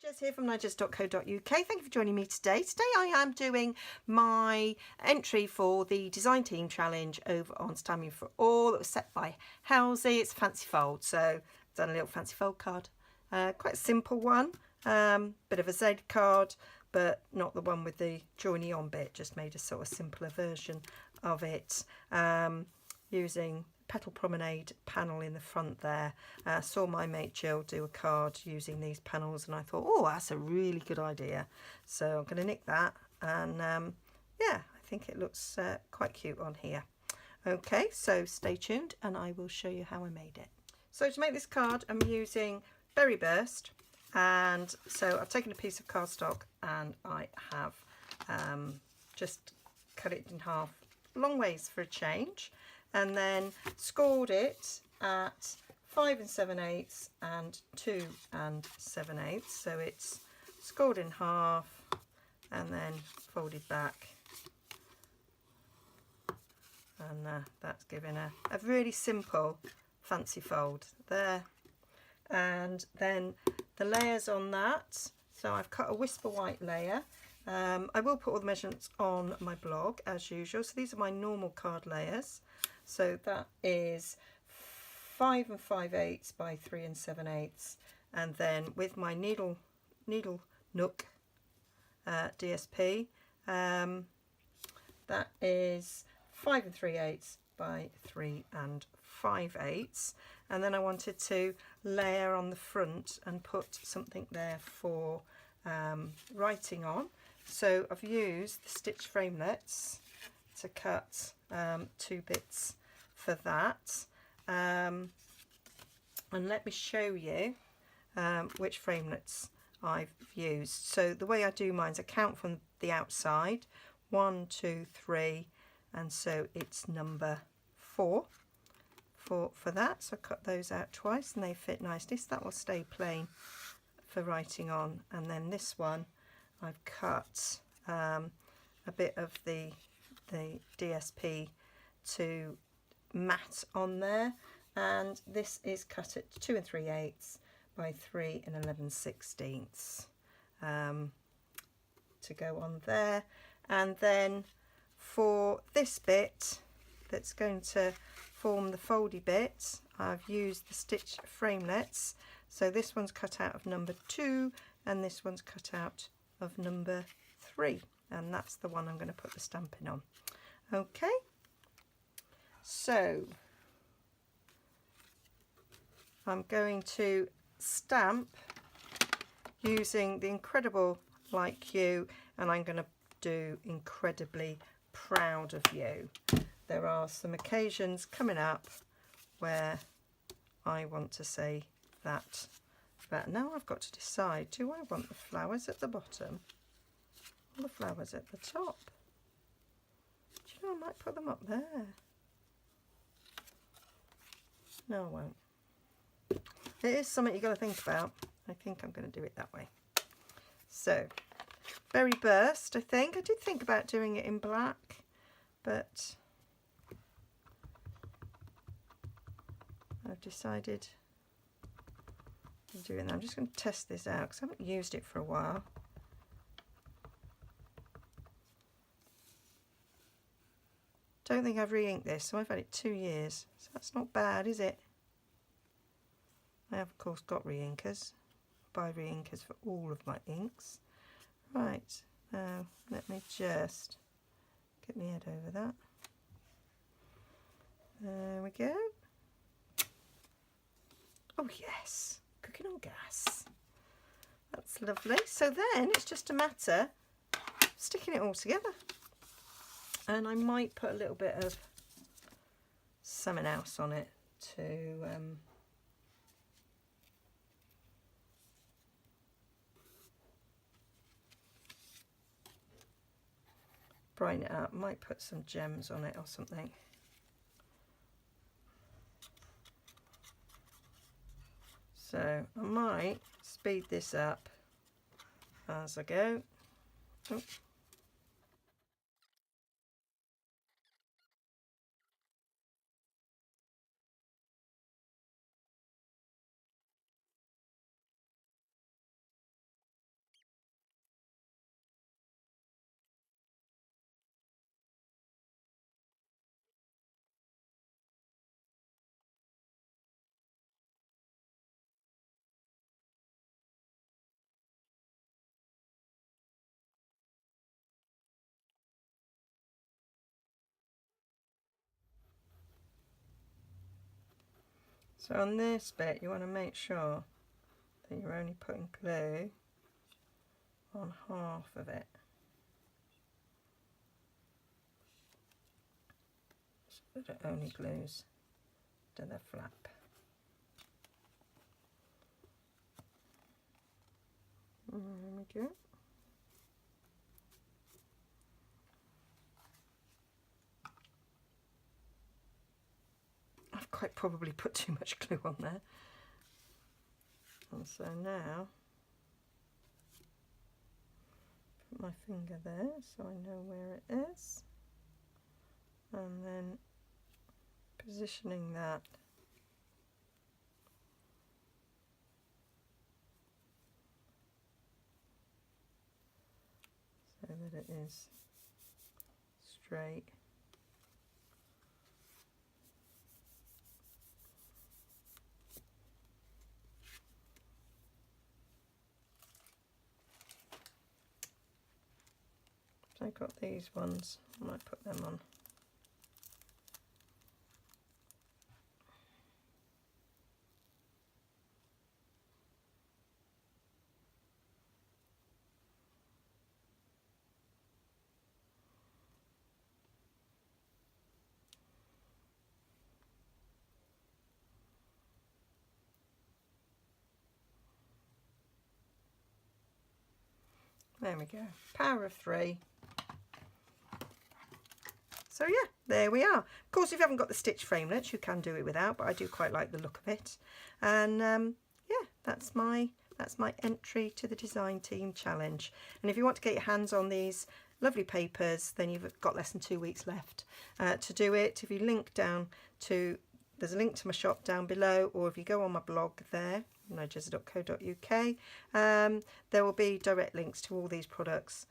Jess here from Nigezza.co.uk. Thank you for joining me today. Today I am doing my entry for the Design Team Challenge over on Stampin for All. It was set by Halsey. It's a fancy fold, so I've done a little fancy fold card. Quite a simple one, bit of a Z card, but not the one with the joiny on bit, just made a sort of simpler version of it, using Petal Promenade panel in the front there. Saw my mate Jill do a card using these panels and I thought, oh, that's a really good idea. So I'm going to nick that and yeah, I think it looks quite cute on here. Okay, so stay tuned and I will show you how I made it. So to make this card I'm using Berry Burst, and so I've taken a piece of cardstock and I have just cut it in half, long ways for a change, and then scored it at 5 7/8 and 2 7/8. So it's scored in half and then folded back, and that's giving a really simple fancy fold there. And then the layers on that, so I've cut a Whisper White layer. I will put all the measurements on my blog as usual. So these are my normal card layers. So that is 5 5/8 by 3 7/8, and then with my needle nook DSP, that is 5 3/8 by 3 5/8, and then I wanted to layer on the front and put something there for writing on. So I've used the stitch framelets to cut 2 bits for that, and let me show you which framelets I've used. So the way I do mine is I count from the outside, 1 2 3, and so it's number 4 for that. So I cut those out twice and they fit nicely, so that will stay plain for writing on. And then this one I've cut a bit of the DSP to mat on there, and this is cut at 2 3/8 by 3 11/16 to go on there. And then for this bit that's going to form the foldy bit, I've used the stitch framelets. So this one's cut out of number 2 and this one's cut out of number 3, and that's the one I'm going to put the stamping on. Okay, so I'm going to stamp using the Incredible Like You, and I'm going to do Incredibly Proud of You. There are some occasions coming up where I want to say that, but now I've got to decide, do I want the flowers at the bottom or the flowers at the top? Do you know, I might put them up there. No, I won't. It is something you've got to think about. I think I'm going to do it that way. So, Berry Burst, I think. I did think about doing it in black, but I've decided to do it now. I'm just going to test this out because I haven't used it for a while. Don't think I've re-inked this, so I've had it 2 years. So that's not bad, is it? I have, of course, got re-inkers. Buy re-inkers for all of my inks. Right, now let me just get my head over that. There we go. Oh yes, cooking on gas. That's lovely. So then it's just a matter of sticking it all together. And I might put a little bit of something else on it to brighten it up. Might put some gems on it or something. So I might speed this up as I go. Oh. So on this bit you want to make sure that you're only putting glue on half of it. So that it only glues to the flap. There we go. I've quite probably put too much glue on there. And so now, put my finger there so I know where it is. And then positioning that so that it is straight. So I've got these ones, I might put them on. There we go, power of 3. So yeah, there we are. Of course, if you haven't got the stitch framelits, you can do it without, but I do quite like the look of it. And yeah, that's my entry to the Design Team Challenge. And if you want to get your hands on these lovely papers, then you've got less than 2 weeks left to do it. If you link down to, there's a link to my shop down below, or if you go on my blog there, nigezza.co.uk, there will be direct links to all these products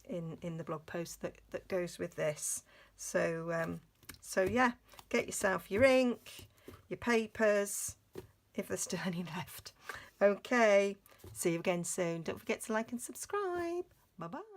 in the blog post that goes with this. So so yeah, get yourself your ink, your papers, if there's still any left. Okay, see you again soon. Don't forget to like and subscribe. Bye bye.